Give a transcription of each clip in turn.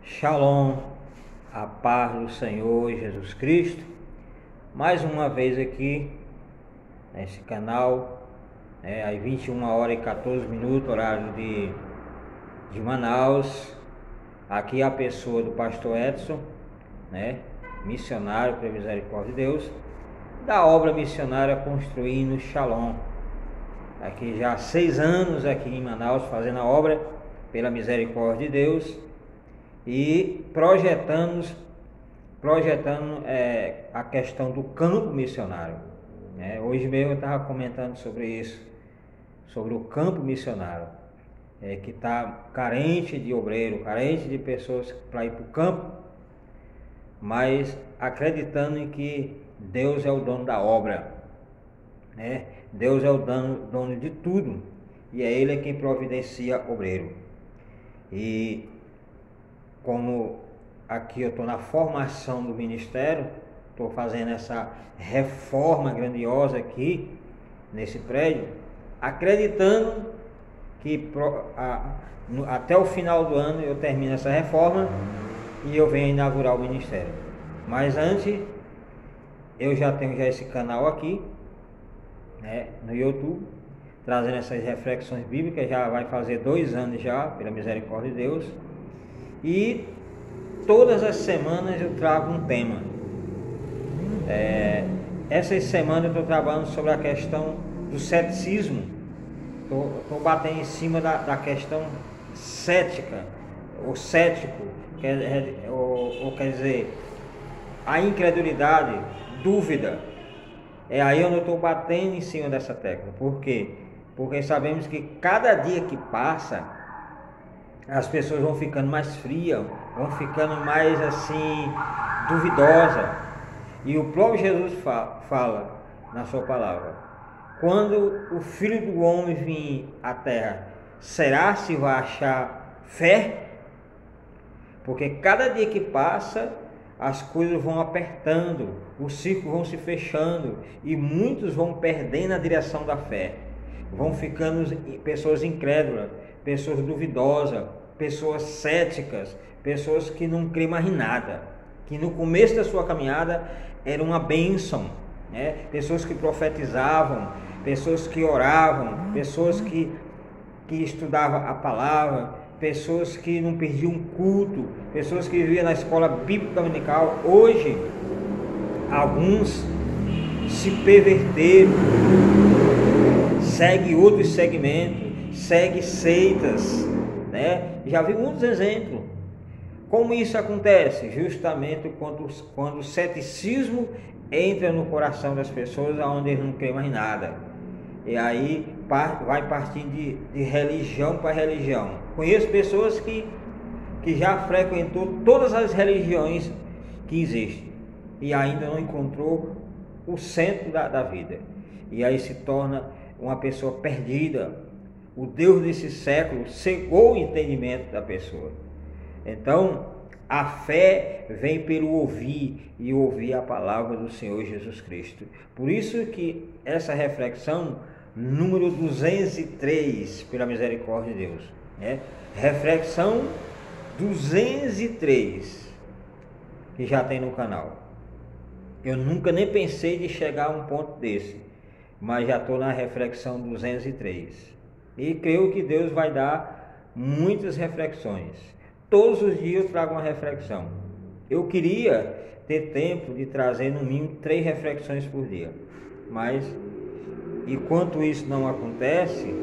Shalom, a paz do Senhor Jesus Cristo. Mais uma vez aqui nesse canal, às 21h14, horário de Manaus. Aqui a pessoa do pastor Edson, missionário pela misericórdia de Deus, da obra missionária Construindo Shalom. Aqui já há 6 anos aqui em Manaus fazendo a obra pela misericórdia de Deus e projetando a questão do campo missionário. Hoje mesmo eu estava comentando sobre isso, sobre o campo missionário, que está carente de obreiro, carente de pessoas para ir para o campo, mas acreditando em que Deus é o dono da obra, Deus é o dono de tudo, e é Ele quem providencia obreiro. E como aqui eu estou na formação do ministério, estou fazendo essa reforma grandiosa aqui nesse prédio, acreditando que até o final do ano eu termino essa reforma e eu venho inaugurar o ministério. Mas antes, eu já tenho esse canal aqui, no YouTube, trazendo essas reflexões bíblicas. Já vai fazer 2 anos já, pela misericórdia de Deus. E todas as semanas eu trago um tema. Essas semanas eu estou trabalhando sobre a questão do ceticismo. Estou batendo em cima da questão cética, ou cético, quer dizer, a incredulidade, dúvida. É aí onde eu estou batendo em cima dessa tecla. Por quê? Porque sabemos que cada dia que passa, as pessoas vão ficando mais frias, vão ficando mais assim, duvidosas. E o próprio Jesus fala na sua palavra: quando o Filho do Homem vir à terra, será se vai achar fé? Porque cada dia que passa, as coisas vão apertando, os círculos vão se fechando e muitos vão perdendo a direção da fé. Vão ficando pessoas incrédulas, pessoas duvidosas, pessoas céticas, pessoas que não creem mais em nada, que no começo da sua caminhada era uma bênção, pessoas que profetizavam, pessoas que oravam, pessoas que estudavam a palavra, pessoas que não perdiam um culto, pessoas que viviam na escola bíblica dominical. Hoje, alguns se perverteram, segue outros segmentos, segue seitas, Já vi muitos exemplos. Como isso acontece? Justamente quando o ceticismo entra no coração das pessoas, onde eles não creem mais nada. E aí vai partindo de religião para religião. Conheço pessoas que já frequentou todas as religiões que existem e ainda não encontrou o centro da vida. E aí se torna uma pessoa perdida. O Deus desse século cegou o entendimento da pessoa. Então, a fé vem pelo ouvir, e ouvir a palavra do Senhor Jesus Cristo. Por isso que essa reflexão, número 203, pela misericórdia de Deus, reflexão 203, que já tem no canal. Eu nunca nem pensei de chegar a um ponto desse, mas já estou na reflexão 203. E creio que Deus vai dar muitas reflexões. Todos os dias eu trago uma reflexão. Eu queria ter tempo de trazer no mínimo 3 reflexões por dia. Mas, enquanto isso não acontece,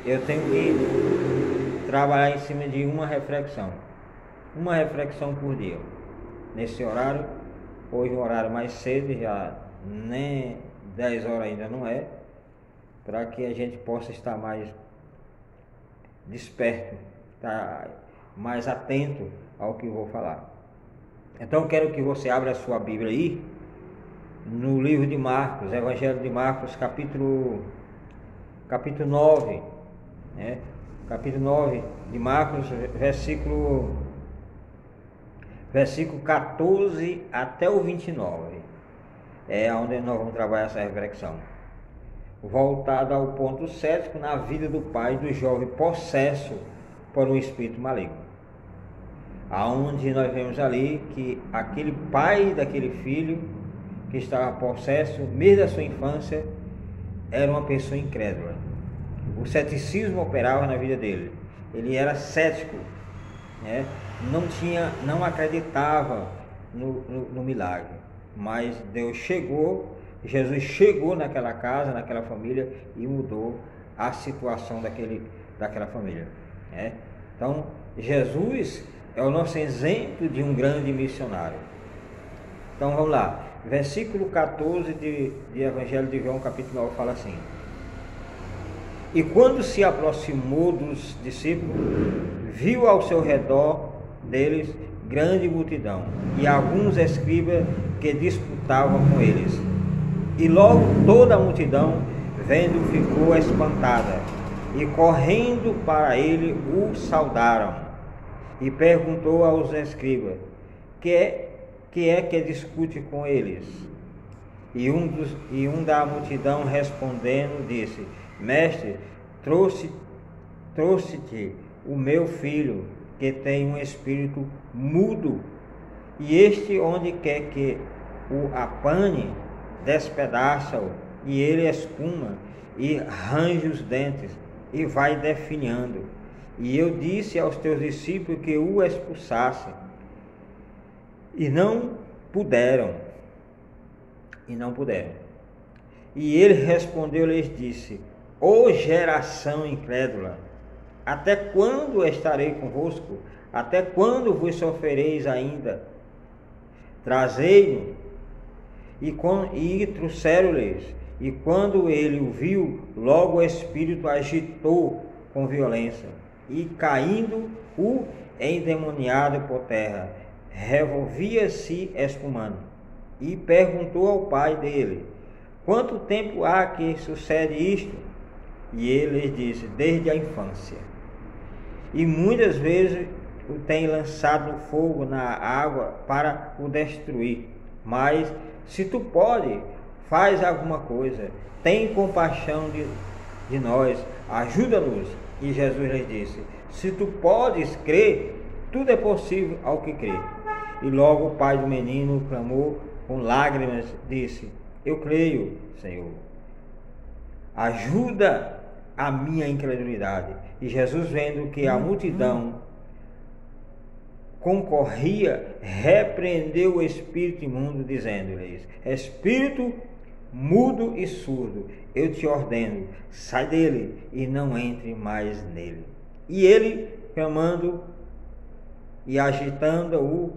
eu tenho que trabalhar em cima de uma reflexão. Uma reflexão por dia. Nesse horário, hoje é um horário mais cedo, já nem 10 horas ainda não é, para que a gente possa estar mais desperto, estar mais atento ao que eu vou falar. Então eu quero que você abra a sua Bíblia aí, no livro de Marcos, Evangelho de Marcos, capítulo 9, capítulo 9 de Marcos, versículo 14 até o 29, é onde nós vamos trabalhar essa reflexão. Voltado ao ponto cético na vida do pai do jovem possesso por um espírito maligno. aonde nós vemos ali que aquele pai daquele filho que estava possesso, mesmo da sua infância, era uma pessoa incrédula. O ceticismo operava na vida dele. Ele era cético, né? Não acreditava no milagre. Mas Deus chegou, Jesus chegou naquela casa, naquela família e mudou a situação daquela família, né? Então, Jesus é o nosso exemplo de um grande missionário. Então vamos lá, versículo 14 de Evangelho de João, capítulo 9, fala assim: e quando se aproximou dos discípulos, viu ao seu redor deles grande multidão e alguns escribas que disputavam com eles. E logo toda a multidão, vendo, ficou espantada, e correndo para ele o saudaram. E perguntou aos escribas: que discute com eles? E um da multidão respondendo disse: Mestre, trouxe-te o meu filho, que tem um espírito mudo, e este, onde quer que o apane, despedaça-o, e ele espuma e range os dentes e vai definhando. E eu disse aos teus discípulos que o expulsassem, e não puderam. E ele respondeu-lhes, disse: ó geração incrédula, até quando estarei convosco? Até quando vos sofrereis ainda? Trazei-no. E trouxeram-lhes. E quando ele o viu, logo o espírito agitou com violência, e caindo o endemoniado por terra, revolvia-se espumando. E perguntou ao pai dele: quanto tempo há que sucede isto? E ele lhes disse: desde a infância. E muitas vezes o tem lançado no fogo, na água, para o destruir. Mas se tu pode, faz alguma coisa, tem compaixão de nós, ajuda-nos. E Jesus lhes disse: se tu podes crer, tudo é possível ao que crê. E logo o pai do menino clamou com lágrimas, disse: eu creio, Senhor, ajuda a minha incredulidade. E Jesus, vendo que a multidão concorria, repreendeu o espírito imundo, dizendo-lhes: espírito mudo e surdo, eu te ordeno, sai dele e não entre mais nele. E ele, clamando e agitando-o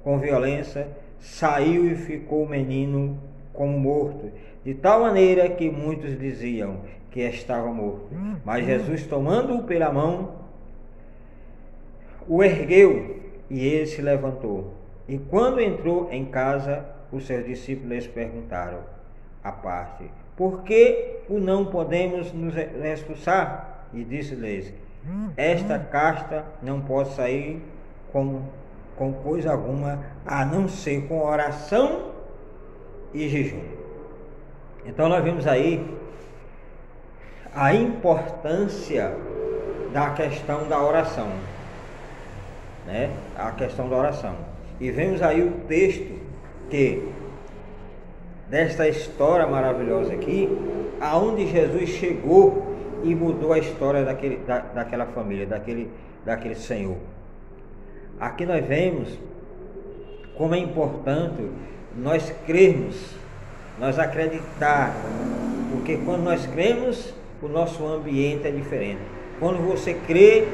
com violência, saiu e ficou o menino como morto, de tal maneira que muitos diziam que estava morto. Mas Jesus, tomando-o pela mão, o ergueu, e ele se levantou. E quando entrou em casa, os seus discípulos lhes perguntaram à parte: por que o não podemos nos expulsar? E disse-lhes: esta casta não pode sair com coisa alguma, a não ser com oração e jejum. Então nós vemos aí a importância da questão da oração, né? A questão da oração. E vemos aí o texto que desta história maravilhosa aqui, aonde Jesus chegou e mudou a história daquela família, daquele Senhor. Aqui nós vemos como é importante nós crermos, nós acreditar, porque quando nós cremos, o nosso ambiente é diferente. Quando você crê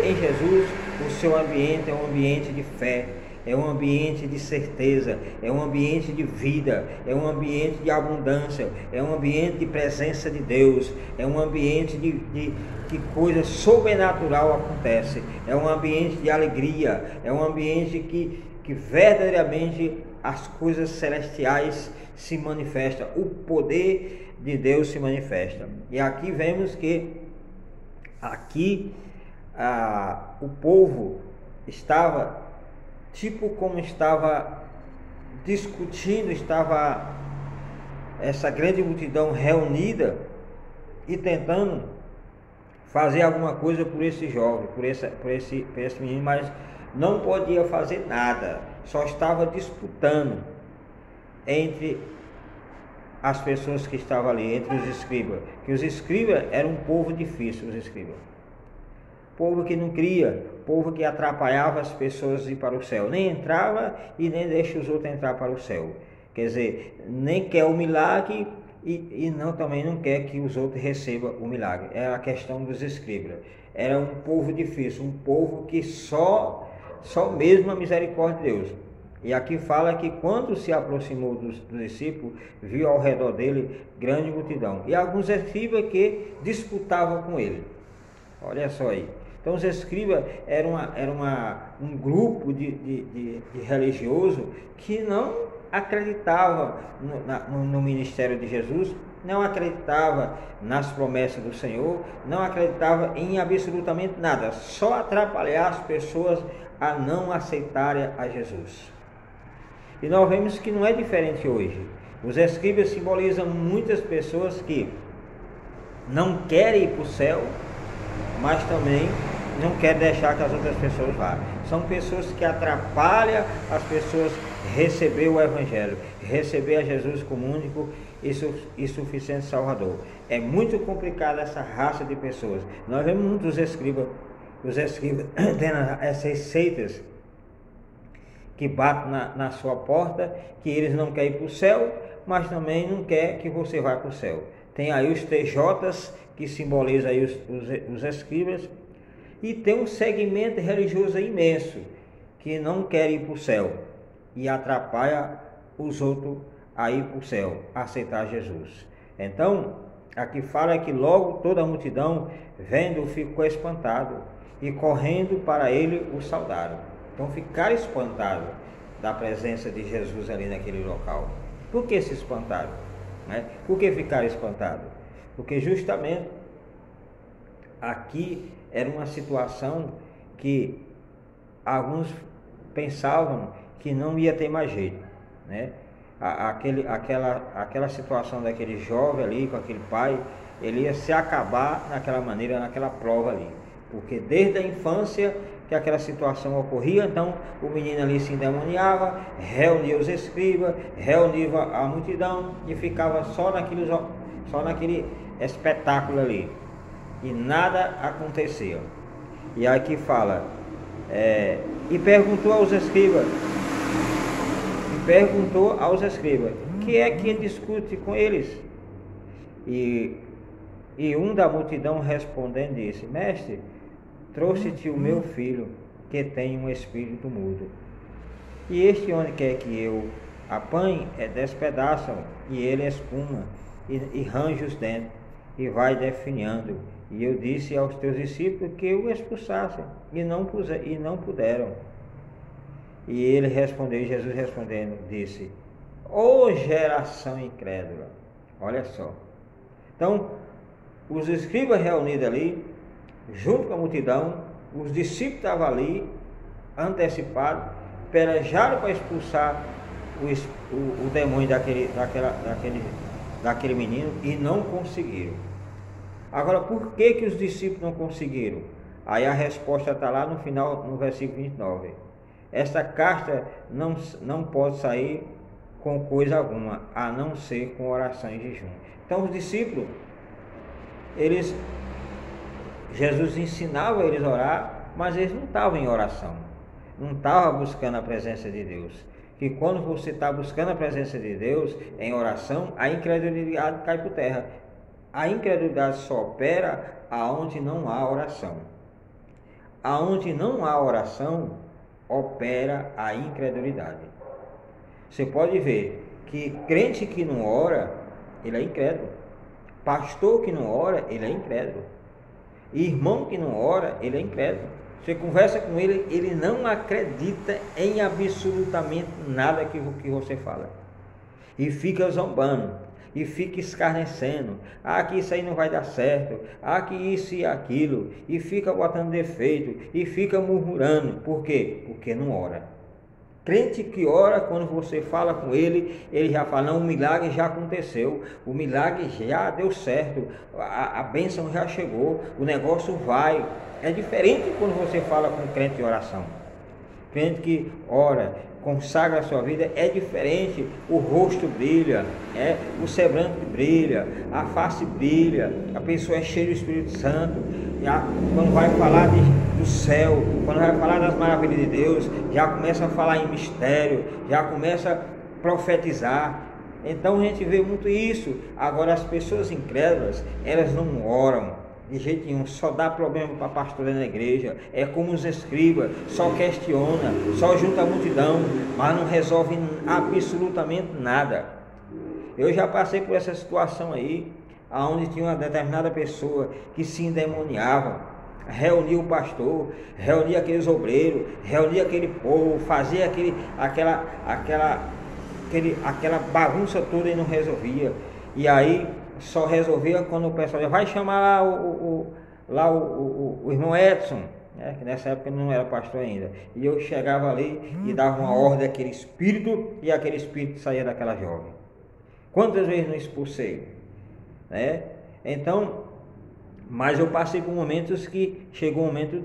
em Jesus, o seu ambiente é um ambiente de fé, é um ambiente de certeza, é um ambiente de vida, é um ambiente de abundância, é um ambiente de presença de Deus, é um ambiente de coisa sobrenatural acontece, é um ambiente de alegria, é um ambiente que verdadeiramente as coisas celestiais se manifestam, o poder de Deus se manifesta. E aqui vemos que o povo estava como estava discutindo, estava essa grande multidão reunida e tentando fazer alguma coisa por esse jovem, por esse menino, mas não podia fazer nada, só estava disputando entre as pessoas que estavam ali, entre os escribas, que os escribas eram um povo difícil, os escribas, povo que não cria, povo que atrapalhava as pessoas a ir para o céu, nem entrava e nem deixa os outros entrar para o céu, quer dizer, nem quer o milagre e também não quer que os outros recebam o milagre. É a questão dos escribas, era um povo difícil, um povo que só mesmo a misericórdia de Deus. E aqui fala que quando se aproximou dos discípulos, viu ao redor dele grande multidão. E alguns escribas que disputavam com ele. Olha só aí. Então os escribas eram um grupo de religioso que não acreditava no ministério de Jesus, não acreditava nas promessas do Senhor, não acreditava em absolutamente nada, só atrapalhar as pessoas a não aceitarem a Jesus. E nós vemos que não é diferente hoje. Os escribas simbolizam muitas pessoas que não querem ir para o céu, mas também não querem deixar que as outras pessoas vá. São pessoas que atrapalham as pessoas receber o Evangelho, receber a Jesus como único e suficiente Salvador. É muito complicada essa raça de pessoas. Nós vemos muitos escribas, os escribas tendo essas seitas que batem na sua porta, que eles não querem ir para o céu, mas também não quer que você vá para o céu. Tem aí os TJs, que simbolizam aí os escribas, e tem um segmento religioso imenso, que não quer ir para o céu, e atrapalha os outros a ir para o céu, a aceitar Jesus. Então, aqui fala que logo toda a multidão, vendo, ficou espantado, e correndo para ele o saudaram. Então ficaram espantados da presença de Jesus ali naquele local. Por que se espantaram? Por que ficaram espantados? Porque justamente aqui era uma situação que alguns pensavam que não ia ter mais jeito, né? Aquela situação daquele jovem ali com aquele pai, ele ia se acabar naquela maneira, naquela prova ali, porque desde a infância que aquela situação ocorria, então o menino ali se endemoniava, reunia os escribas, reunia a multidão e ficava só naquele espetáculo ali, e nada acontecia. E aqui fala, e perguntou aos escribas, que é que discute com eles? E um da multidão respondendo disse, mestre, trouxe-te o meu filho, que tem um espírito mudo. E este onde quer que eu apanhe, despedaçam, e ele espuma, e range os dentes, e vai definhando. E eu disse aos teus discípulos que o expulsassem, e não puderam. E ele respondeu, Jesus respondendo, disse, ó geração incrédula. Olha só. Então, os escribas reunidos ali, junto com a multidão, os discípulos estavam ali, antecipados, pelejaram para expulsar o demônio daquele menino e não conseguiram. Agora, por que os discípulos não conseguiram? Aí a resposta está lá no final, no versículo 29. Esta casta não pode sair com coisa alguma, a não ser com oração e jejum. Então os discípulos, Jesus ensinava eles a orar, mas eles não estavam em oração, não estavam buscando a presença de Deus. Que quando você está buscando a presença de Deus em oração, a incredulidade cai por terra. A incredulidade só opera aonde não há oração. Aonde não há oração, opera a incredulidade. Você pode ver que crente que não ora, ele é incrédulo. Pastor que não ora, ele é incrédulo. Irmão que não ora, ele é incrédulo. Você conversa com ele, ele não acredita em absolutamente nada que você fala. E fica zombando, e fica escarnecendo. Que isso aí não vai dar certo. Que isso e aquilo. E fica botando defeito, e fica murmurando. Por quê? Porque não ora. Crente que ora, quando você fala com ele, ele já fala, não, o milagre já aconteceu, o milagre já deu certo, a bênção já chegou, o negócio vai. É diferente quando você fala com um crente de oração. Crente que ora, consagra a sua vida, é diferente, o rosto brilha, o semblante brilha, a face brilha, a pessoa é cheia do Espírito Santo, quando vai falar do céu, quando vai falar das maravilhas de Deus, já começa a falar em mistério, já começa a profetizar. Então a gente vê muito isso. Agora as pessoas incrédulas, elas não oram de jeito nenhum, só dá problema para pastorear na igreja, é como os escribas, só questiona, só junta a multidão, mas não resolve absolutamente nada. Eu já passei por essa situação aí, onde tinha uma determinada pessoa que se endemoniava, reunia o pastor, reunia aqueles obreiros, reunia aquele povo, fazia aquela bagunça toda e não resolvia. E aí só resolvia quando o pessoal vai chamar lá o irmão Edson, né, que nessa época não era pastor ainda. E eu chegava ali e dava uma ordem àquele espírito, e aquele espírito saía daquela jovem. Quantas vezes não expulsei? Né? Então, mas eu passei por momentos que chegou um momento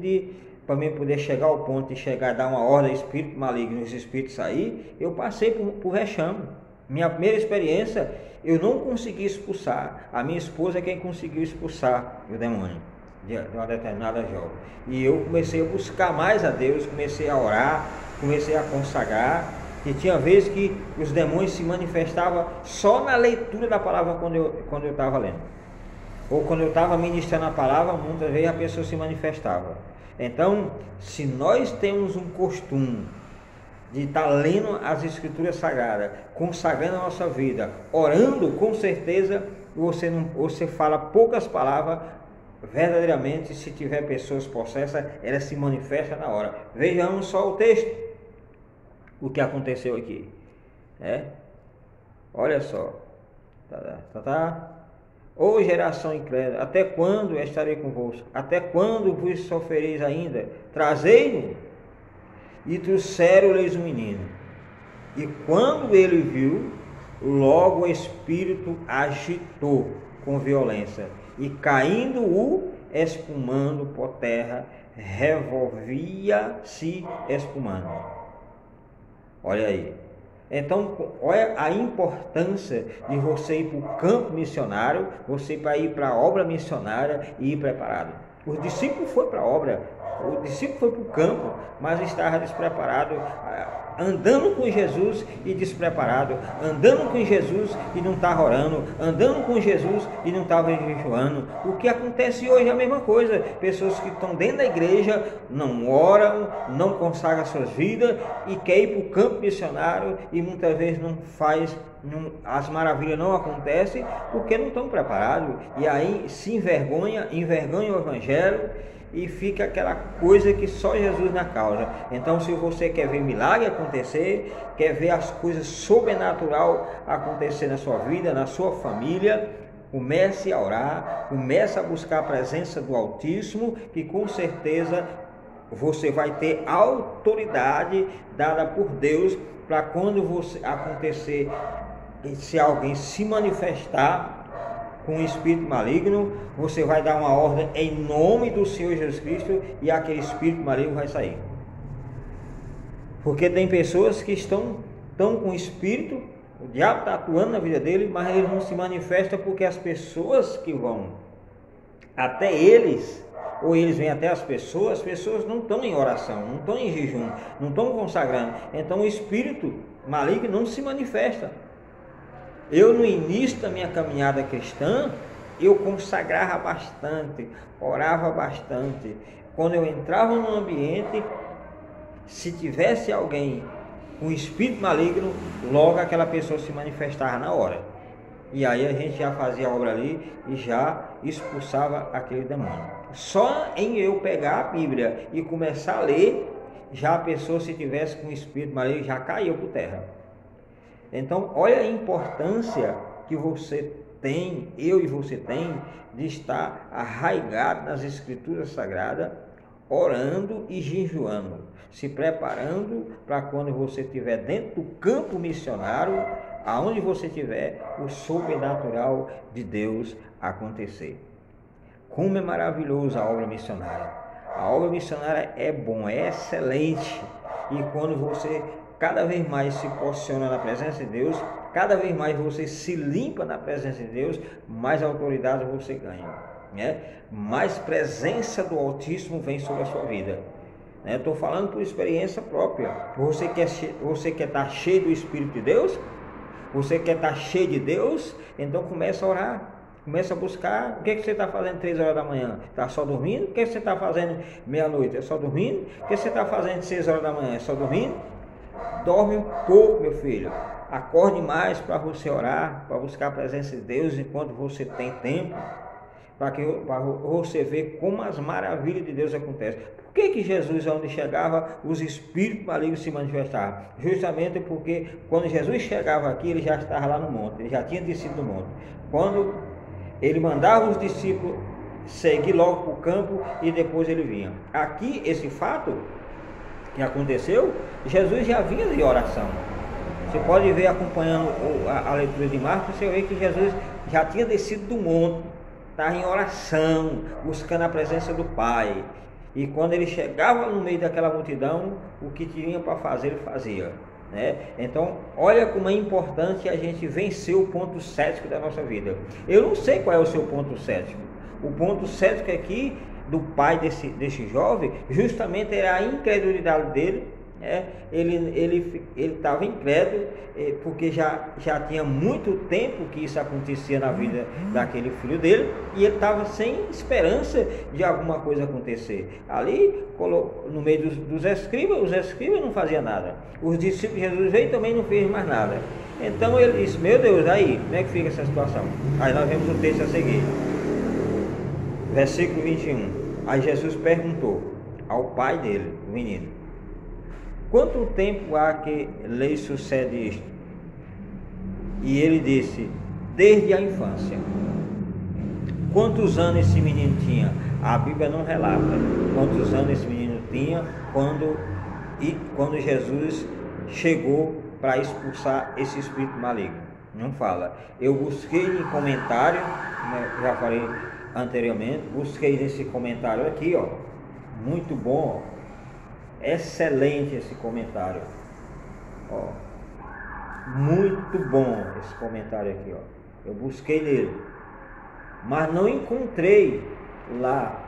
para mim poder chegar ao ponto de chegar a dar uma ordem ao espírito maligno e os espíritos sair, eu passei por vexame. Minha primeira experiência, eu não consegui expulsar. A minha esposa é quem conseguiu expulsar o demônio de uma determinada jovem. E eu comecei a buscar mais a Deus, comecei a orar, comecei a consagrar. E tinha vezes que os demônios se manifestavam só na leitura da palavra quando eu estava lendo. Ou quando eu estava ministrando a palavra, muitas vezes a pessoa se manifestava. Então, se nós temos um costume de estar lendo as escrituras sagradas, consagrando a nossa vida, orando, com certeza você fala poucas palavras, verdadeiramente, se tiver pessoas possessas, elas se manifestam na hora. Vejamos só o texto, o que aconteceu aqui, olha só, Ô geração incrédula, até quando estarei convosco? Até quando vos sofrereis ainda? Trazei-no. E trouxeram-lhes um menino. E quando ele viu, logo o espírito agitou com violência, e caindo espumando por terra, revolvia-se espumando. Olha aí. Então, olha a importância de você ir para o campo missionário, você para ir para a obra missionária e ir preparado. O discípulo foi para a obra, o discípulo foi para o campo, mas estava despreparado, andando com Jesus e despreparado, andando com Jesus e não estava orando, andando com Jesus e não estava jejuando. O que acontece hoje é a mesma coisa. Pessoas que estão dentro da igreja não oram, não consagram suas vidas e querem ir para o campo missionário e muitas vezes as maravilhas não acontecem porque não estão preparados. E aí se envergonha o evangelho, e fica aquela coisa que só Jesus na causa. Então, se você quer ver milagre acontecer, quer ver as coisas sobrenatural acontecer na sua vida, na sua família, comece a orar, comece a buscar a presença do Altíssimo, que com certeza você vai ter autoridade dada por Deus para quando você acontecer, se alguém se manifestar com um espírito maligno, você vai dar uma ordem em nome do Senhor Jesus Cristo e aquele espírito maligno vai sair. Porque tem pessoas que estão com o espírito, o diabo está atuando na vida dele, mas ele não se manifesta porque as pessoas que vão até eles, ou eles vêm até as pessoas não estão em oração, não estão em jejum, não estão consagrando. Então o espírito maligno não se manifesta. Eu, no início da minha caminhada cristã, eu consagrava bastante, orava bastante. Quando eu entrava num ambiente, se tivesse alguém com espírito maligno, logo aquela pessoa se manifestava na hora. E aí a gente já fazia a obra ali e já expulsava aquele demônio. Só em eu pegar a Bíblia e começar a ler, já a pessoa, se tivesse com espírito maligno, já caiu por terra. Então, olha a importância que você tem, eu e você tem, de estar arraigado nas Escrituras Sagradas, orando e jejuando, se preparando para quando você estiver dentro do campo missionário, aonde você estiver, o sobrenatural de Deus acontecer. Como é maravilhosa a obra missionária. A obra missionária é bom, é excelente. E quando você cada vez mais se posiciona na presença de Deus, cada vez mais você se limpa na presença de Deus, mais autoridade você ganha, né? Mais presença do Altíssimo vem sobre a sua vida. Estou falando por experiência própria. Você quer estar cheio do Espírito de Deus? Você quer estar cheio de Deus? Então começa a orar. Começa a buscar. O que você está fazendo 3 horas da manhã? Está só dormindo? O que você está fazendo meia-noite? É só dormindo? O que você está fazendo 6 horas da manhã? É só dormindo? Dorme um pouco, meu filho. Acorde mais para você orar, para buscar a presença de Deus enquanto você tem tempo, para você ver como as maravilhas de Deus acontecem. Por que Jesus, onde chegava, os espíritos malignos se manifestavam? Justamente porque quando Jesus chegava aqui, ele já estava lá no monte, ele já tinha descido do monte. Quando ele mandava os discípulos seguir logo para o campo e depois ele vinha. Aqui, esse fato que aconteceu, Jesus já vinha de oração. Você pode ver, acompanhando a leitura de Marcos, você vê que Jesus já tinha descido do monte, estava em oração, buscando a presença do Pai. E quando ele chegava no meio daquela multidão, o que tinha para fazer, ele fazia, né? Então, olha como é importante a gente vencer o ponto cético da nossa vida. Eu não sei qual é o seu ponto cético. O ponto cético aqui do pai desse jovem, justamente era a incredulidade dele, né? Ele estava incrédulo, porque já tinha muito tempo que isso acontecia na vida daquele filho dele, e ele estava sem esperança de alguma coisa acontecer. Ali, no meio dos escribas, os escribas não faziam nada. Os discípulos de Jesus veio e também não fez mais nada. Então ele disse: meu Deus, aí, como é que fica essa situação? Aí nós vemos o texto a seguir. Versículo 21. Aí Jesus perguntou ao pai dele, o menino: quanto tempo há que lhe sucede isto? E ele disse: desde a infância. Quantos anos esse menino tinha? A Bíblia não relata quantos anos esse menino tinha quando Jesus chegou para expulsar esse espírito maligno. Não fala. Eu busquei em comentário, né, já falei anteriormente, busquei nesse comentário aqui, ó, muito bom, ó, excelente esse comentário, ó, muito bom esse comentário aqui, ó. Eu busquei nele, mas não encontrei lá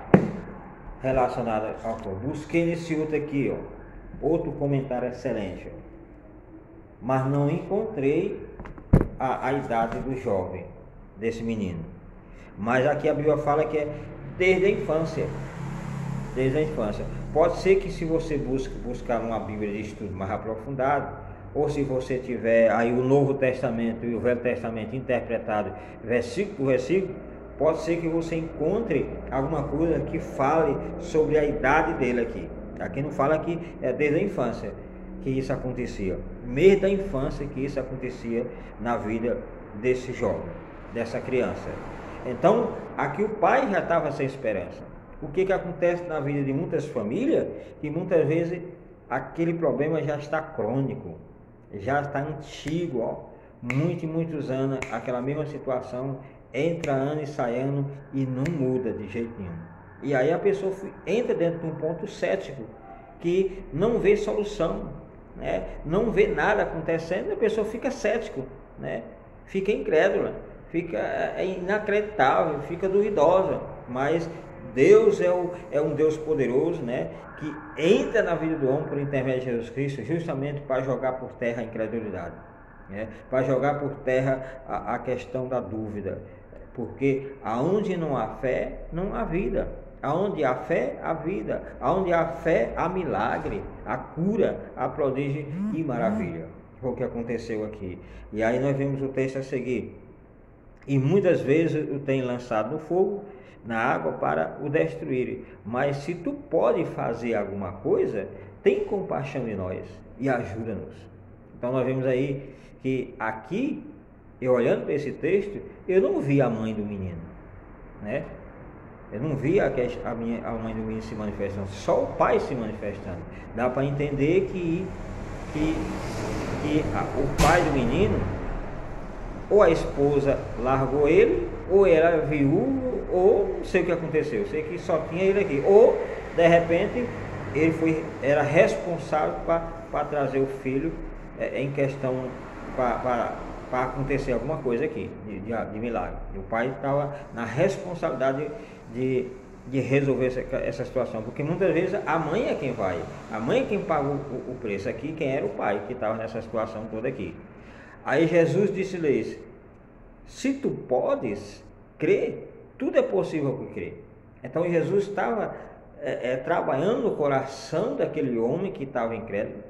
relacionado ao corpo. Busquei nesse outro aqui, ó, outro comentário excelente, ó, mas não encontrei a idade do jovem, desse menino. Mas aqui a Bíblia fala que é desde a infância. Desde a infância. Pode ser que se você buscar uma Bíblia de estudo mais aprofundado, ou se você tiver aí o Novo Testamento e o Velho Testamento interpretado versículo por versículo, pode ser que você encontre alguma coisa que fale sobre a idade dele aqui. Aqui não fala que é desde a infância que isso acontecia. Desde a infância que isso acontecia na vida desse jovem, dessa criança. Então, aqui o pai já estava sem esperança. O que acontece na vida de muitas famílias? Que muitas vezes aquele problema já está crônico, já está antigo, ó, muitos anos, aquela mesma situação, entra ano e sai ano e não muda de jeito nenhum. E aí a pessoa entra dentro de um ponto cético, que não vê solução, né? Não vê nada acontecendo, a pessoa fica cético, né? Fica incrédula, fica inacreditável, fica duvidosa. Mas Deus é um Deus poderoso, né? Que entra na vida do homem por intermédio de Jesus Cristo, justamente para jogar por terra a incredulidade, né? Para jogar por terra a questão da dúvida, porque aonde não há fé, não há vida. Aonde há fé, há vida. Aonde há fé, há milagre, há cura, há prodígio e maravilha. Foi o que aconteceu aqui. E aí nós vemos o texto a seguir. E muitas vezes o tem lançado no fogo, na água, para o destruir. Mas se tu pode fazer alguma coisa, tem compaixão de nós e ajuda-nos. Então nós vemos aí que aqui, eu olhando para esse texto, eu não vi a mãe do menino, né? Eu não vi a mãe do menino se manifestando, só o pai se manifestando. Dá para entender que o pai do menino, ou a esposa largou ele, ou era viúvo, ou não sei o que aconteceu, sei que só tinha ele aqui, ou de repente ele era responsável para trazer o filho em questão para acontecer alguma coisa aqui de milagre. O pai estava na responsabilidade de resolver essa situação, porque muitas vezes a mãe é quem vai, a mãe é quem paga o preço aqui, quem era o pai que estava nessa situação toda aqui. Aí Jesus disse-lhes: se tu podes crer, tudo é possível que crer. Então Jesus estava trabalhando no coração daquele homem que estava incrédulo,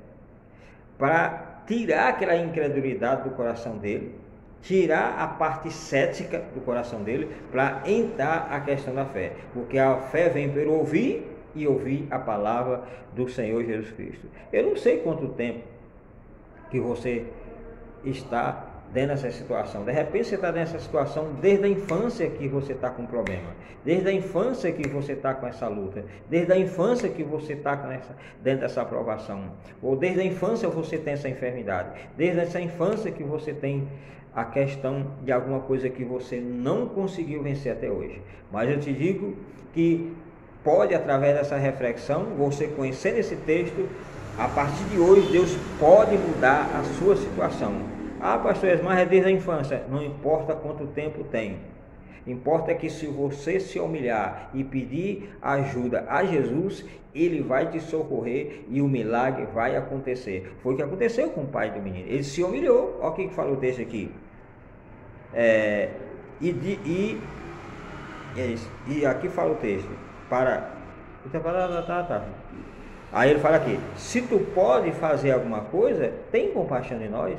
para tirar aquela incredulidade do coração dele, tirar a parte cética do coração dele, para entrar a questão da fé, porque a fé vem pelo ouvir e ouvir a palavra do Senhor Jesus Cristo. Eu não sei quanto tempo que você está dentro dessa situação. De repente você está nessa situação desde a infância que você está com problema, desde a infância que você está com essa luta, desde a infância que você está dentro dessa aprovação, ou desde a infância você tem essa enfermidade, desde essa infância que você tem a questão de alguma coisa que você não conseguiu vencer até hoje. Mas eu te digo que pode, através dessa reflexão, você conhecendo esse texto, a partir de hoje Deus pode mudar a sua situação. Ah, pastor, mas é desde a infância. Não importa quanto tempo tem. Importa que se você se humilhar e pedir ajuda a Jesus, Ele vai te socorrer e o milagre vai acontecer. Foi o que aconteceu com o pai do menino. Ele se humilhou. Olha o que fala o texto aqui. E aqui fala o texto. Aí ele fala aqui: se tu pode fazer alguma coisa, tem compaixão de nós.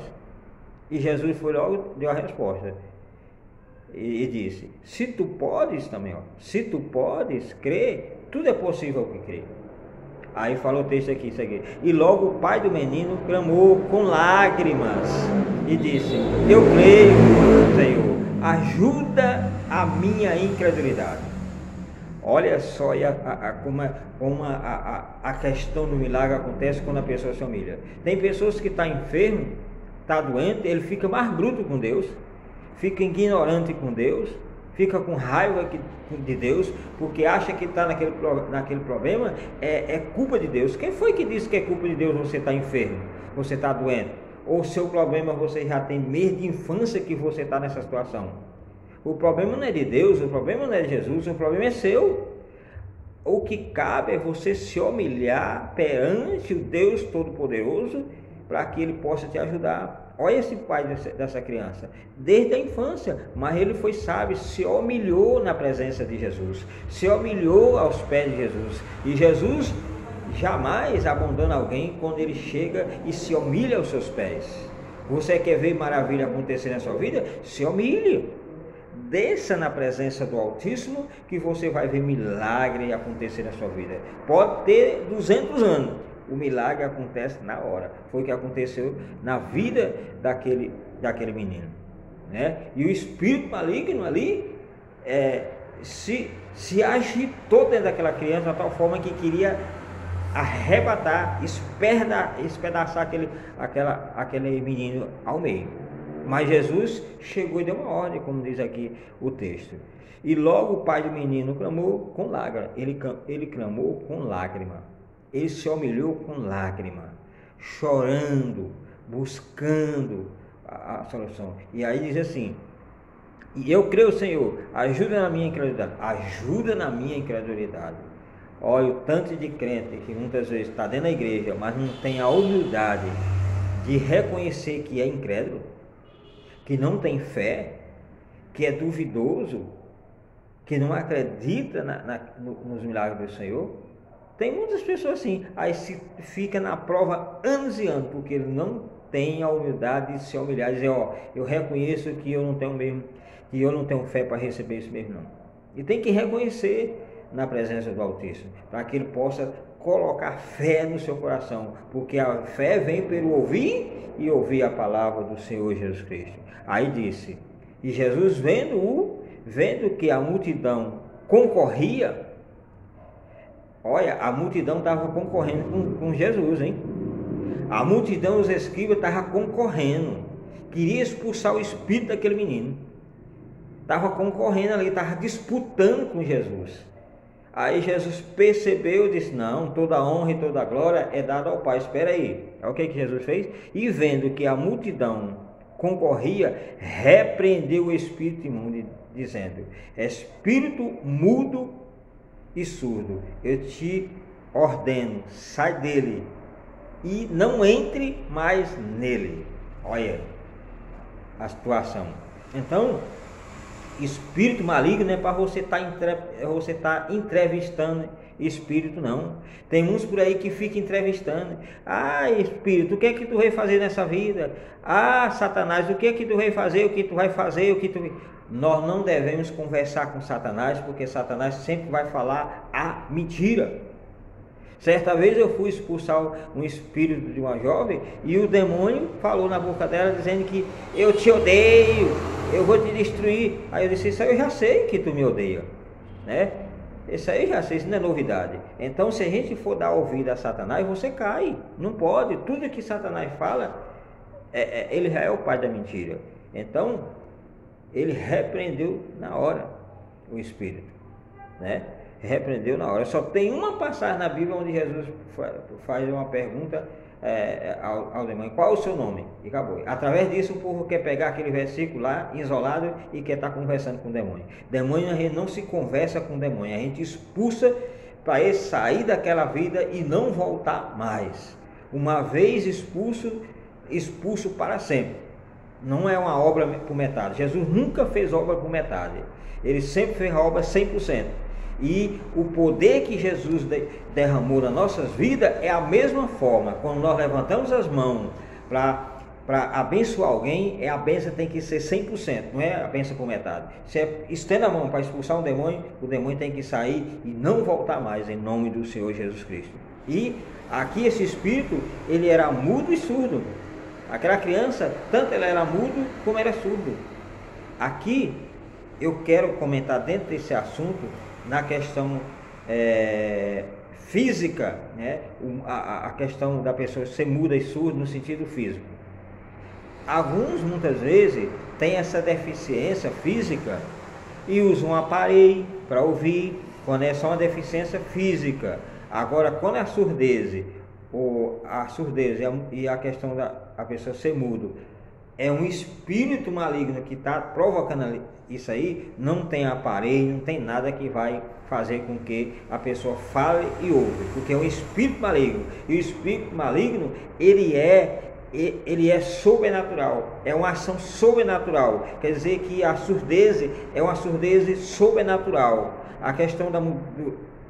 E Jesus foi logo, deu a resposta e disse: se tu podes também, se tu podes crer, tudo é possível que crer. Aí falou o texto aqui, isso aqui: e logo o pai do menino clamou com lágrimas e disse: eu creio, Senhor, ajuda a minha incredulidade. Olha só como a questão do milagre acontece quando a pessoa se humilha. Tem pessoas que estão enfermas, está doente, ele fica mais bruto com Deus, fica ignorante com Deus, fica com raiva de Deus, porque acha que está naquele problema, é culpa de Deus. Quem foi que disse que é culpa de Deus você está enfermo, você está doente? Ou o seu problema você já tem desde infância que você está nessa situação? O problema não é de Deus, o problema não é de Jesus, o problema é seu. O que cabe é você se humilhar perante o Deus Todo-Poderoso, para que Ele possa te ajudar. Olha esse pai dessa criança, desde a infância, mas ele foi sábio, se humilhou na presença de Jesus, se humilhou aos pés de Jesus. E Jesus jamais abandona alguém quando ele chega e se humilha aos seus pés. Você quer ver maravilha acontecer na sua vida? Se humilhe. Desça na presença do Altíssimo, que você vai ver milagre acontecer na sua vida. Pode ter 200 anos, o milagre acontece na hora. Foi o que aconteceu na vida daquele menino, né? E o espírito maligno ali se agitou dentro daquela criança de tal forma que queria arrebatar, espedaçar aquele menino ao meio. Mas Jesus chegou e deu uma ordem, como diz aqui o texto. E logo o pai do menino clamou com lágrima. Ele clamou com lágrima. Ele se humilhou com lágrima, chorando, buscando a solução. E aí diz assim: e eu creio, Senhor, ajuda na minha incredulidade. Ajuda na minha incredulidade. Olha o tanto de crente que muitas vezes está dentro da igreja, mas não tem a humildade de reconhecer que é incrédulo, que não tem fé, que é duvidoso, que não acredita nos milagres do Senhor. Tem muitas pessoas assim, aí fica na prova anos e anos, porque ele não tem a humildade de se humilhar e dizer: eu reconheço que eu não tenho mesmo, que eu não tenho fé para receber isso mesmo não. E tem que reconhecer na presença do Altíssimo, para que ele possa colocar fé no seu coração, porque a fé vem pelo ouvir e ouvir a palavra do Senhor Jesus Cristo. Aí disse: e Jesus vendo que a multidão concorria, olha, a multidão estava concorrendo com Jesus, hein? A multidão, os escribas, estavam concorrendo, queria expulsar o espírito daquele menino, estava concorrendo ali, estava disputando com Jesus. Aí Jesus percebeu e disse: não, toda a honra e toda a glória é dada ao Pai. Espera aí. É o que Jesus fez? E vendo que a multidão concorria, repreendeu o espírito imundo, dizendo: espírito mudo e surdo, eu te ordeno, sai dele e não entre mais nele. Olha a situação. Então, espírito maligno não é para você estar entrevistando espírito, não. Tem uns por aí que ficam entrevistando: ah, espírito, o que é que tu vai fazer nessa vida? Ah, Satanás, o que é que tu vai fazer? O que tu vai fazer? O que tu... Nós não devemos conversar com Satanás, porque Satanás sempre vai falar a mentira. Certa vez eu fui expulsar um espírito de uma jovem e o demônio falou na boca dela dizendo que eu te odeio, eu vou te destruir. Aí eu disse: isso aí eu já sei que tu me odeia, né? Isso aí eu já sei, isso não é novidade. Então, se a gente for dar ouvido a Satanás, você cai, não pode. Tudo que Satanás fala, ele já é o pai da mentira. Então, ele repreendeu na hora o espírito, né? Repreendeu na hora. Só tem uma passagem na Bíblia onde Jesus faz uma pergunta ao demônio: qual é o seu nome? E acabou. Através disso o povo quer pegar aquele versículo lá isolado e quer estar conversando com o demônio. Demônio, a gente não se conversa com o demônio, a gente expulsa para ele sair daquela vida e não voltar mais. Uma vez expulso para sempre. Não é uma obra por metade. Jesus nunca fez obra por metade, ele sempre fez a obra 100%. E o poder que Jesus derramou nas nossas vidas é a mesma forma. Quando nós levantamos as mãos para abençoar alguém, a bênção tem que ser 100%, não é a bênção por metade. Se estende a mão para expulsar um demônio, o demônio tem que sair e não voltar mais, em nome do Senhor Jesus Cristo. E aqui esse espírito, ele era mudo e surdo. Aquela criança, tanto ela era mudo como era surdo. Aqui eu quero comentar dentro desse assunto, na questão física, né? A questão da pessoa ser muda e surda no sentido físico. Alguns, muitas vezes, têm essa deficiência física e usam um aparelho para ouvir, quando é só uma deficiência física. Agora, quando é a surdez e a questão da pessoa ser mudo, é um espírito maligno que está provocando isso aí, não tem aparelho, não tem nada que vai fazer com que a pessoa fale e ouve, porque é um espírito maligno. E o espírito maligno, ele é sobrenatural, é uma ação sobrenatural. Quer dizer que a surdez é uma surdez sobrenatural. A questão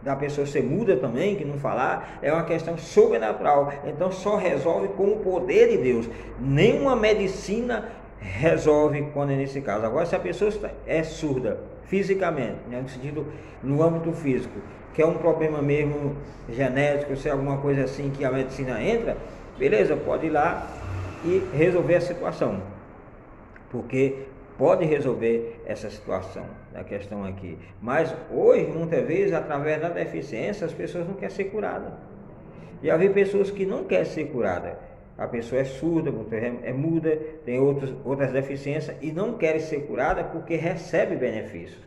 da pessoa ser muda também, que não falar, é uma questão sobrenatural. Então só resolve com o poder de Deus. Nenhuma medicina resolve quando é nesse caso. Agora, se a pessoa é surda fisicamente, né, no âmbito físico, que é um problema mesmo genético, se é alguma coisa assim que a medicina entra, beleza, pode ir lá e resolver a situação, porque pode resolver essa situação da questão aqui. Mas hoje, muitas vezes, através da deficiência, as pessoas não querem ser curadas. Já vi pessoas que não querem ser curadas. A pessoa é surda, é muda, tem outras deficiências e não querem ser curada porque recebe benefício,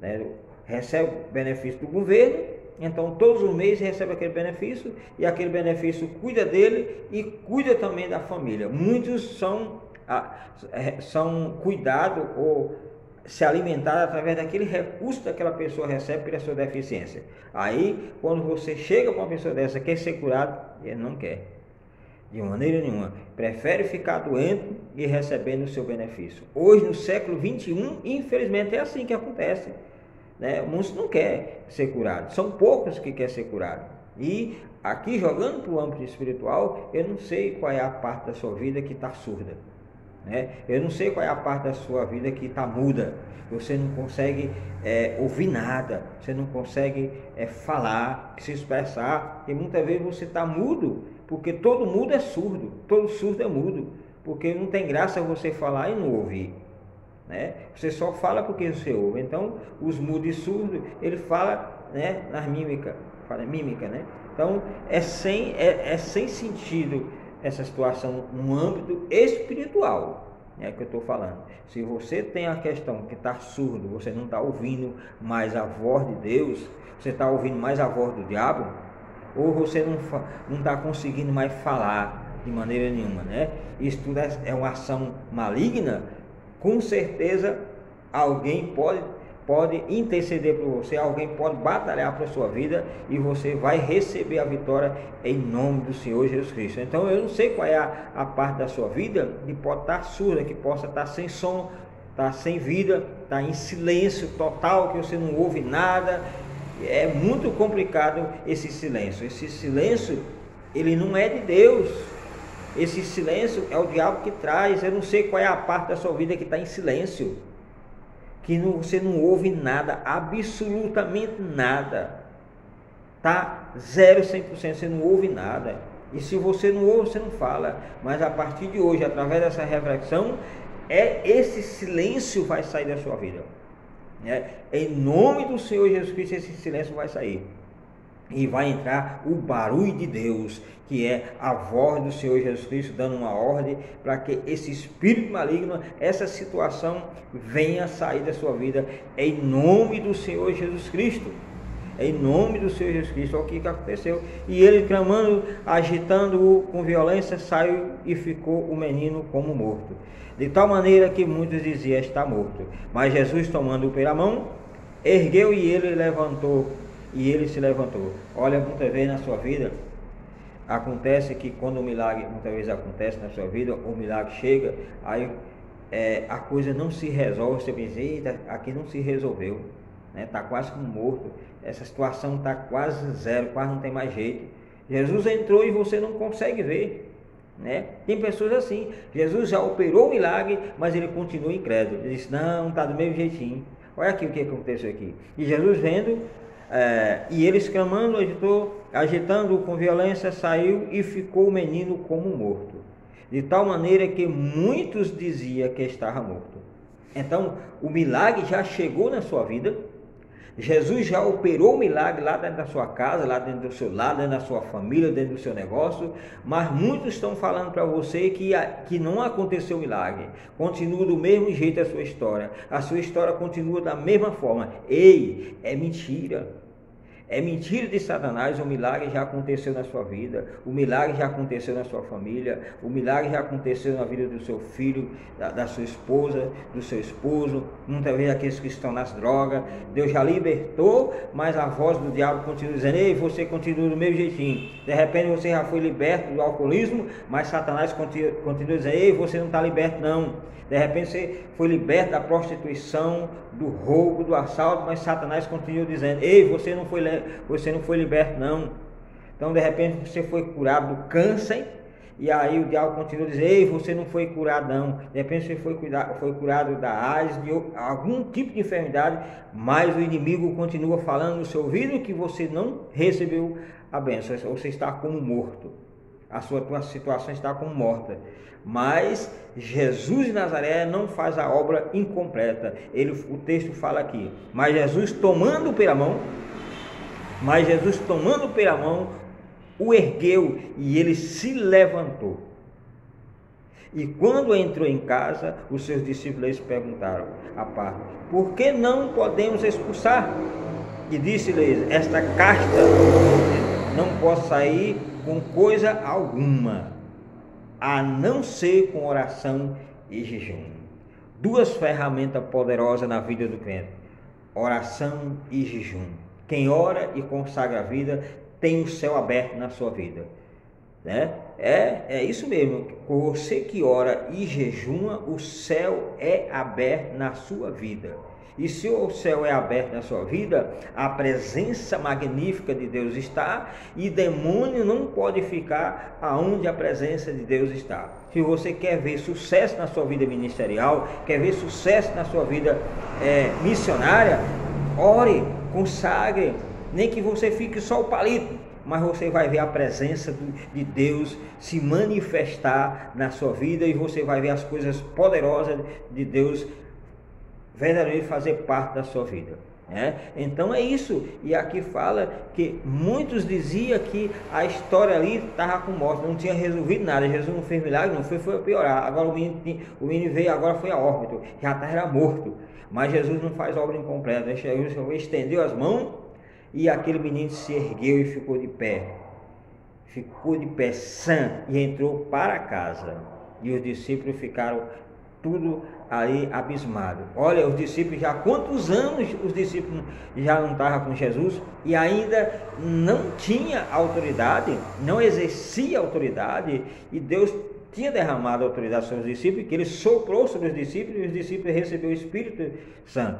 né? Recebe benefício do governo, então todos os meses recebe aquele benefício e aquele benefício cuida dele e cuida também da família. Muitos são cuidados ou se alimentados através daquele recurso que aquela pessoa recebe pela sua deficiência. Aí, quando você chega para uma pessoa dessa, quer ser curado, ele não quer, de maneira nenhuma, prefere ficar doente e recebendo o seu benefício. Hoje, no século 21, infelizmente é assim que acontece, né? Muitos não querem ser curados, são poucos que querem ser curados. E aqui, jogando para o âmbito espiritual, eu não sei qual é a parte da sua vida que está surda, né? Eu não sei qual é a parte da sua vida que está muda. Você não consegue ouvir nada, você não consegue falar, se expressar, e muitas vezes você está mudo, porque todo mudo é surdo, todo surdo é mudo, porque não tem graça você falar e não ouvir, né? Você só fala porque você ouve. Então, os mudos e surdos, ele fala, né, nas mímicas, fala mímica, né? Então, é sem sentido essa situação no âmbito espiritual, né, que eu estou falando. Se você tem a questão que está surdo, você não está ouvindo mais a voz de Deus, você está ouvindo mais a voz do diabo, ou você não está conseguindo mais falar de maneira nenhuma, né? Isso tudo é uma ação maligna. Com certeza alguém pode interceder por você, alguém pode batalhar para a sua vida e você vai receber a vitória em nome do Senhor Jesus Cristo. Então eu não sei qual é a parte da sua vida que pode estar surda, que possa estar sem som, estar sem vida, estar em silêncio total, que você não ouve nada. É muito complicado esse silêncio. Esse silêncio, ele não é de Deus. Esse silêncio é o diabo que traz. Eu não sei qual é a parte da sua vida que está em silêncio, que você não ouve nada, absolutamente nada, tá 100%, você não ouve nada. E se você não ouve, você não fala. Mas a partir de hoje, através dessa reflexão, esse silêncio vai sair da sua vida, né? Em nome do Senhor Jesus Cristo, esse silêncio vai sair e vai entrar o barulho de Deus, que é a voz do Senhor Jesus Cristo dando uma ordem para que esse espírito maligno, essa situação venha sair da sua vida, em nome do Senhor Jesus Cristo. Em nome do Senhor Jesus Cristo. Olha o que aconteceu. E ele, clamando, agitando-o com violência, saiu e ficou o menino como morto, de tal maneira que muitos diziam: está morto. Mas Jesus, tomando-o pela mão, ergueu e ele se levantou. Olha, muitas vezes na sua vida acontece que quando o milagre muitas vezes acontece na sua vida, o milagre chega, aí a coisa não se resolve. Você pensa: eita, aqui não se resolveu, né? Está quase como morto, essa situação está quase zero, quase não tem mais jeito. Jesus entrou e você não consegue ver, né? Tem pessoas assim, Jesus já operou o milagre, mas ele continua incrédulo. Ele diz: não, está do mesmo jeitinho. Olha aqui o que aconteceu aqui. E Jesus vendo, e eles clamando, agitando-o com violência, saiu e ficou o menino como morto, de tal maneira que muitos diziam que estava morto. Então o milagre já chegou na sua vida. Jesus já operou o milagre lá dentro da sua casa, lá dentro do seu lar, dentro da sua família, dentro do seu negócio, mas muitos estão falando para você que não aconteceu o milagre. Continua do mesmo jeito a sua história continua da mesma forma. Ei, é mentira. É mentira de Satanás. O milagre já aconteceu na sua vida, o milagre já aconteceu na sua família, o milagre já aconteceu na vida do seu filho, da sua esposa, do seu esposo, muitas vezes aqueles que estão nas drogas. Deus já libertou, mas a voz do diabo continua dizendo: ei, você continua do mesmo jeitinho. De repente você já foi liberto do alcoolismo, mas Satanás continua dizendo: ei, você não está liberto não. De repente você foi liberto da prostituição, do roubo, do assalto, mas Satanás continua dizendo: ei, você não foi liberto não. Então de repente você foi curado do câncer, e aí o diabo continua dizendo: ei, você não foi curado não. De repente você foi curado da AIDS, de algum tipo de enfermidade, mas o inimigo continua falando no seu ouvido que você não recebeu a bênção, você está como morto. A tua situação está como morta. Mas Jesus de Nazaré não faz a obra incompleta. O texto fala aqui: mas Jesus tomando pela mão, o ergueu e ele se levantou. E quando entrou em casa, os seus discípulos perguntaram à parte: por que não podemos expulsar? E disse-lhes: esta casta não pode sair com coisa alguma, a não ser com oração e jejum. Duas ferramentas poderosas na vida do crente: oração e jejum. Quem ora e consagra a vida tem o céu aberto na sua vida, né? É isso mesmo. Você que ora e jejuma, o céu é aberto na sua vida. E se o céu é aberto na sua vida, a presença magnífica de Deus está, e demônio não pode ficar aonde a presença de Deus está. Se você quer ver sucesso na sua vida ministerial, quer ver sucesso na sua vida missionária, ore, consagre, nem que você fique só o palito, mas você vai ver a presença de Deus se manifestar na sua vida, e você vai ver as coisas poderosas de Deus verdadeiramente fazer parte da sua vida. Então é isso. E aqui fala que muitos diziam que a história ali estava com morte, não tinha resolvido nada. Jesus não fez milagre, não foi piorar. Agora o menino veio, agora foi a óbito, já era morto. Mas Jesus não faz obra incompleta. Jesus estendeu as mãos e aquele menino se ergueu e ficou de pé. Ficou de pé sã e entrou para casa. E os discípulos ficaram tudo aí abismado. Olha, os discípulos, já quantos anos os discípulos já não estavam com Jesus e ainda não tinha autoridade, não exercia autoridade, e Deus tinha derramado autoridade sobre os discípulos, que ele soprou sobre os discípulos e os discípulos receberam o Espírito Santo.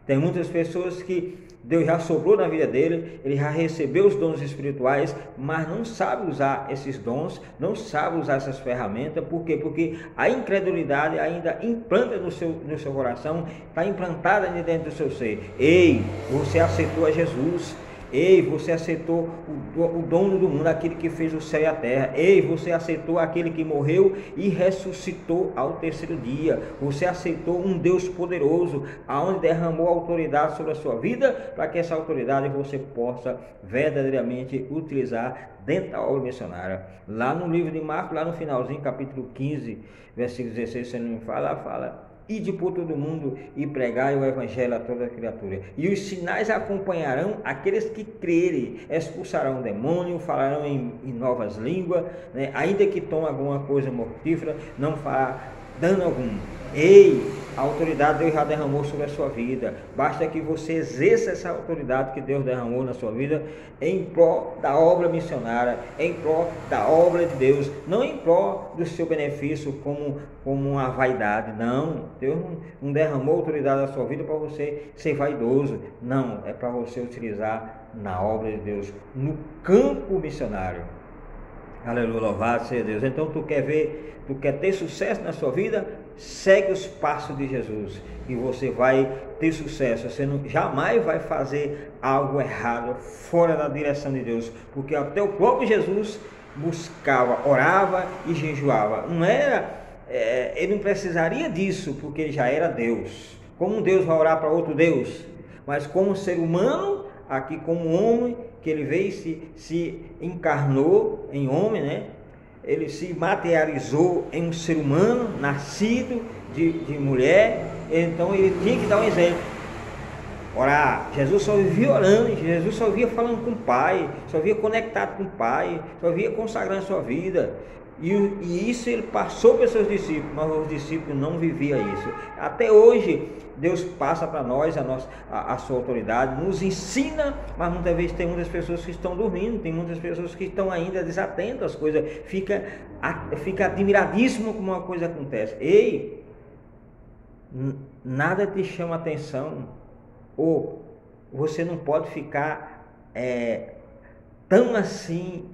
Tem muitas pessoas que Deus já soprou na vida dele, ele já recebeu os dons espirituais, mas não sabe usar esses dons, não sabe usar essas ferramentas. Por quê? Porque a incredulidade ainda implanta no seu coração, está implantada dentro do seu ser. Ei, você aceitou a Jesus. Ei, você aceitou o dono do mundo, aquele que fez o céu e a terra. Ei, você aceitou aquele que morreu e ressuscitou ao terceiro dia. Você aceitou um Deus poderoso, aonde derramou autoridade sobre a sua vida, para que essa autoridade você possa verdadeiramente utilizar dentro da obra missionária. Lá no livro de Marcos, lá no finalzinho, capítulo 15, versículo 16, se não me fala: ide por todo mundo e pregai o evangelho a toda criatura, e os sinais acompanharão aqueles que crerem. Expulsarão demônio, falarão em novas línguas, ainda que tome alguma coisa mortífera, não fará dano algum. Ei, a autoridade Deus já derramou sobre a sua vida. Basta que você exerça essa autoridade que Deus derramou na sua vida em prol da obra missionária, em prol da obra de Deus, não em prol do seu benefício como uma vaidade. Não, Deus não derramou autoridade na sua vida para você ser vaidoso. Não, é para você utilizar na obra de Deus, no campo missionário. Aleluia, louvado seja Deus. Então tu quer ter sucesso na sua vida? Segue os passos de Jesus e você vai ter sucesso. Você jamais vai fazer algo errado, fora da direção de Deus, porque até o próprio Jesus buscava, orava e jejuava. Ele não precisaria disso, porque ele já era Deus. Como um Deus vai orar para outro Deus? Mas como ser humano, aqui como homem, que ele veio e se encarnou em homem, ele se materializou em um ser humano, nascido de mulher. Então ele tinha que dar um exemplo. Orar, Jesus só vivia orando, Jesus só vivia falando com o Pai, só vivia conectado com o Pai, só vivia consagrando a sua vida. E isso ele passou para os seus discípulos, mas os discípulos não viviam isso. Até hoje, Deus passa para nós a sua autoridade, nos ensina, mas muitas vezes tem muitas pessoas que estão dormindo, tem muitas pessoas que estão ainda desatentas às coisas, fica admiradíssimo como uma coisa acontece. Ei, nada te chama atenção, ou você não pode ficar tão assim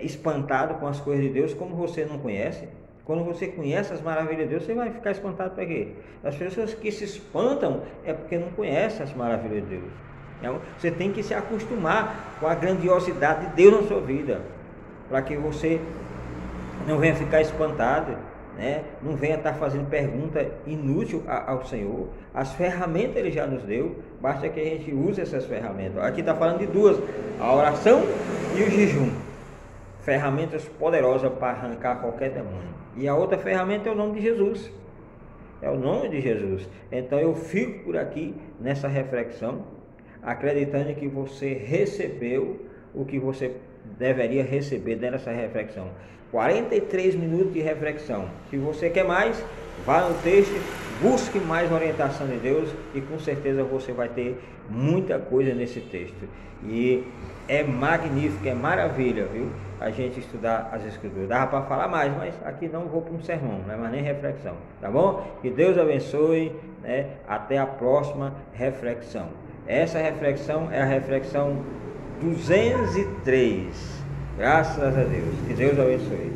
espantado com as coisas de Deus como você não conhece. Quando você conhece as maravilhas de Deus, você vai ficar espantado para quê? As pessoas que se espantam é porque não conhecem as maravilhas de Deus. Então, você tem que se acostumar com a grandiosidade de Deus na sua vida, para que você não venha ficar espantado, não venha estar fazendo pergunta inútil ao Senhor. As ferramentas Ele já nos deu, basta que a gente use essas ferramentas. Aqui está falando de duas: a oração e o jejum. Ferramentas poderosas para arrancar qualquer demônio. E a outra ferramenta é o nome de Jesus. É o nome de Jesus. Então eu fico por aqui nessa reflexão, acreditando que você recebeu o que você deveria receber dessa reflexão. 43 minutos de reflexão. Se você quer mais, vá no texto, busque mais orientação de Deus e com certeza você vai ter muita coisa nesse texto. E é magnífico, é maravilha, viu? A gente estudar as Escrituras. Dava para falar mais, mas aqui não vou para um sermão, não é mais nem reflexão, tá bom? Que Deus abençoe, até a próxima reflexão. Essa reflexão é a reflexão 203. Graças a Deus. Que Deus abençoe.